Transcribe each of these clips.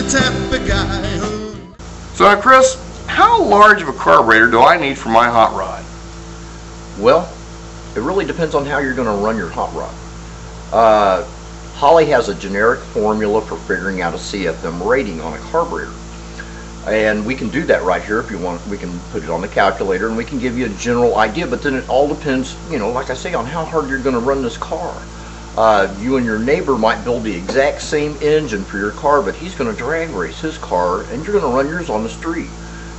type of guy who... So now, Chris, how large of a carburetor do I need for my hot rod? Well, it really depends on how you're going to run your hot rod. Holley has a generic formula for figuring out a CFM rating on a carburetor. And we can do that right here if you want. We can put it on the calculator and we can give you a general idea, but then it all depends, you know, like I say, on how hard you're going to run this car. You and your neighbor might build the exact same engine for your car, but he's going to drag race his car and you're going to run yours on the street.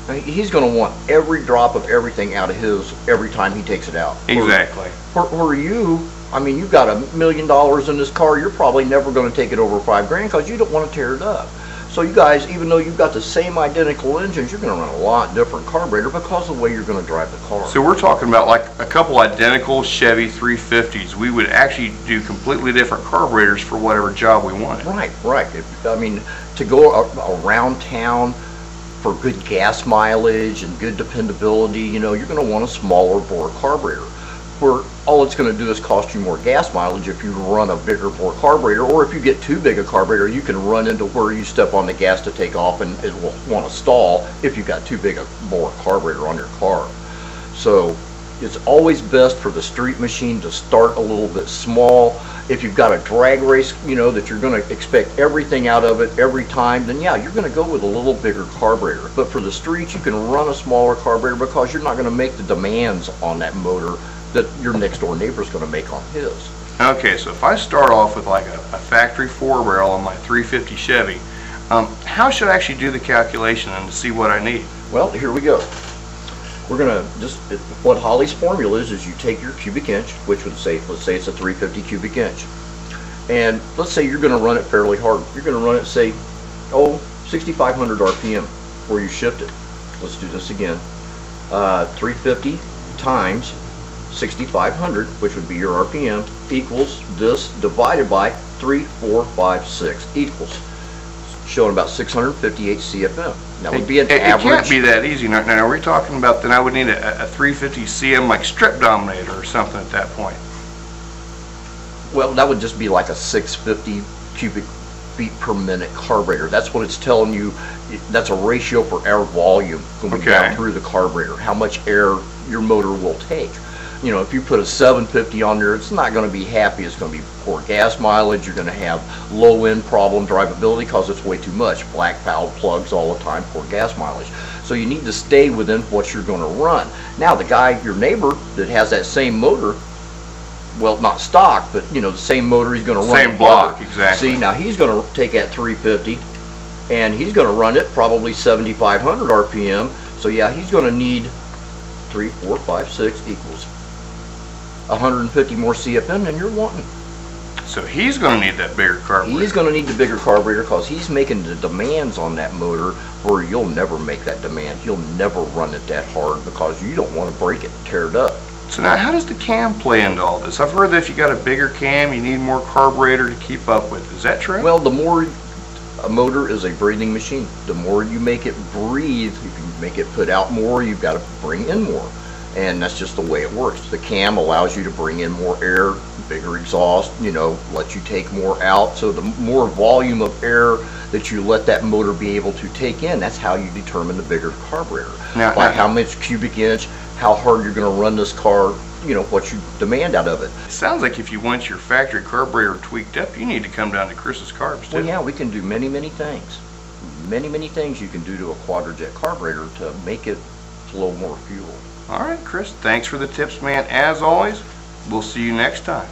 Now, he's going to want every drop of everything out of his every time he takes it out. Exactly. For you, I mean, you've got $1 million in this car, you're probably never going to take it over $5 grand because you don't want to tear it up. So you guys, even though you've got the same identical engines, you're going to run a lot different carburetor because of the way you're going to drive the car. So we're talking about like a couple identical Chevy 350s. We would actually do completely different carburetors for whatever job we wanted. Right, right. I mean, to go around town for good gas mileage and good dependability, you know, you're going to want a smaller bore carburetor, where all it's going to do is cost you more gas mileage if you run a bigger bore carburetor, or if you get too big a carburetor, you can run into where you step on the gas to take off and it will want to stall if you've got too big a bore carburetor on your car. So it's always best for the street machine to start a little bit small. If you've got a drag race, you know, that you're going to expect everything out of it every time, then yeah, you're going to go with a little bigger carburetor. But for the streets, you can run a smaller carburetor because you're not going to make the demands on that motor that your next door neighbor is going to make on his. Okay, so if I start off with like a factory 4-barrel on my 350 Chevy, how should I actually do the calculation and see what I need? Well, here we go. We're going to just, what Holley's formula is you take your cubic inch, which would say, let's say it's a 350 cubic inch. And let's say you're going to run it fairly hard. You're going to run it, say, 6,500 RPM before you shift it. Let's do this again. 350 times 6,500, which would be your RPM, equals this divided by 3,456 equals showing about 658 CFM. That would be an average. It can't be that easy. Now we're talking about, then I would need a 350 CM like strip dominator or something at that point. Well, that would just be like a 650 cubic feet per minute carburetor. That's what it's telling you. That's a ratio for air volume going down through the carburetor, how much air your motor will take. You know, if you put a 750 on there, it's not going to be happy. It's going to be poor gas mileage. You're going to have low end problem drivability because it's way too much. Black valve plugs all the time, poor gas mileage. So you need to stay within what you're going to run. Now the guy, your neighbor, that has that same motor, well, not stock, but you know, the same motor, he's going to run same block, exactly. See, now he's going to take that 350 and he's going to run it probably 7,500 RPM. So yeah, he's going to need 3, 4, 5, 6 equals 150 more CFM than you're wanting. So he's going to need that bigger carburetor. He's going to need the bigger carburetor because he's making the demands on that motor where you'll never make that demand. You'll never run it that hard because you don't want to break it, tear it up. So now how does the cam play into all this? I've heard that if you got a bigger cam, you need more carburetor to keep up with. Is that true? Well, the more a motor is a breathing machine, the more you make it breathe, you can make it put out more, you've got to bring in more. And that's just the way it works. The cam allows you to bring in more air, bigger exhaust, you know, let you take more out. So the more volume of air that you let that motor be able to take in, that's how you determine the bigger carburetor. By how much cubic inch, how hard you're going to run this car, you know, what you demand out of it. It sounds like if you want your factory carburetor tweaked up, you need to come down to Chris's Carbs too. Well, yeah, we can do many, many things. Many things you can do to a quadrajet carburetor to make it flow more fuel. All right, Chris, thanks for the tips, man. As always, we'll see you next time.